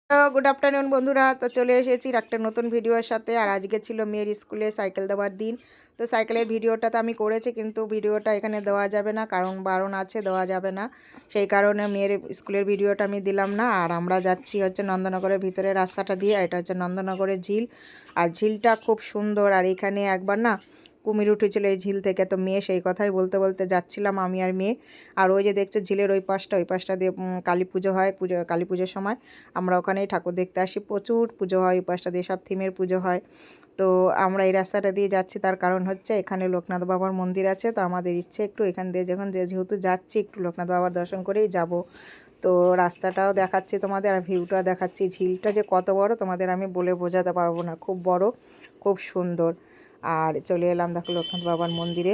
Good afternoon বন্ধুরা। তো চলে এসেছি একটা নতুন ভিডিওর সাথে। আর আজকে ছিল মেয়ের স্কুলে সাইকেল দেওয়ার দিন। তো সাইকেলের ভিডিওটা তো আমি করেছি, কিন্তু ভিডিওটা এখানে দেওয়া যাবে না, কারণ বারণ আছে, দেওয়া যাবে না। সেই কারণে মেয়ের স্কুলের ভিডিওটা আমি দিলাম না। আর আমরা যাচ্ছি হচ্ছে নন্দনগরের ভিতরে রাস্তাটা দিয়ে। এটা হচ্ছে নন্দনগরের ঝিল। আর ঝিলটা খুব সুন্দর। আর এখানে একবার না কুমির উঠেছিল এই ঝিল থেকে। তো মেয়ে সেই কথাই বলতে বলতে যাচ্ছিলাম আমি আর মেয়ে। আর ওই যে দেখছো ঝিলের ওই পাশটা দিয়ে কালী পুজো হয়, কালী পুজোর সময় আমরা ওখানেই ঠাকুর দেখতে আসি। প্রচুর পুজো হয় ওই পাশটা দিয়ে, সব থিমের পুজো হয়। তো আমরা এই রাস্তাটা দিয়ে যাচ্ছি, তার কারণ হচ্ছে এখানে লোকনাথ বাবার মন্দির আছে। তো আমাদের ইচ্ছে একটু এখান দিয়ে যেহেতু যাচ্ছি, একটু লোকনাথ বাবার দর্শন করেই যাব। তো রাস্তাটাও দেখাচ্ছি তোমাদের, আর ভিউটাও দেখাচ্ছি। ঝিলটা যে কত বড় তোমাদের আমি বলে বোঝাতে পারবো না, খুব বড়, খুব সুন্দর। আর চলে এলাম দেখো লোকনাথ বাবার মন্দিরে।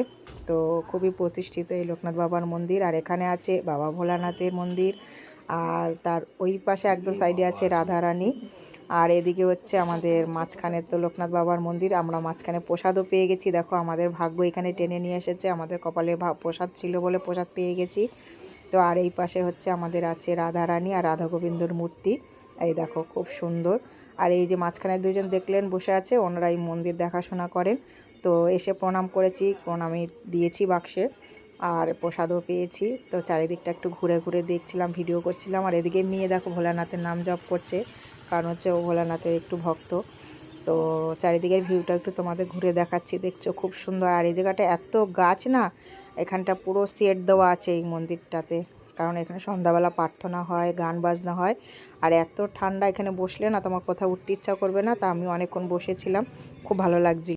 তো খুবই প্রতিষ্ঠিত এই লোকনাথ বাবার মন্দির। আর এখানে আছে বাবা ভোলানাথের মন্দির। আর তার ওই পাশে একদম সাইডে আছে রাধারানী। আর এদিকে হচ্ছে আমাদের মাঝখানে তো লোকনাথ বাবার মন্দির। আমরা মাঝখানে প্রসাদও পেয়ে গেছি। দেখো আমাদের ভাগ্য এখানে টেনে নিয়ে এসেছে, আমাদের কপালে প্রসাদ ছিল বলে প্রসাদ পেয়ে গেছি। তো আর এই পাশে হচ্ছে আমাদের আছে রাধারানী আর রাধা গোবিন্দর মূর্তি। এই দেখো খুব সুন্দর। আর এই যে মাঝখানে দুজন দেখলেন বসে আছে, ওনারা এই মন্দির দেখাশোনা করেন। তো এসে প্রণাম করেছি, প্রণামই দিয়েছি বাক্সে। আর প্রসাদও পেয়েছি। তো চারিদিকটা একটু ঘুরে ঘুরে দেখছিলাম, ভিডিও করছিলাম। আর এদিকে মেয়ে দেখো ভোলানাথের নাম জপ করছে, কারণ হচ্ছে ও ভোলানাথের একটু ভক্ত। তো চারিদিকের ভিউটা একটু তোমাদের ঘুরে দেখাচ্ছি, দেখছো খুব সুন্দর। আর এই জায়গাটা এত গাছ না, এখানটা পুরো সেট দেওয়া আছে এই মন্দিরটাতে, কারণ এখানে সন্ধ্যাবেলা প্রার্থনা হয়, গান বাজনা হয়। আর এত ঠান্ডা, এখানে বসলে না তোমার কোথাও উঠতে ইচ্ছা করবে না। তা আমি অনেকক্ষণ বসেছিলাম, খুব ভালো লাগছিল।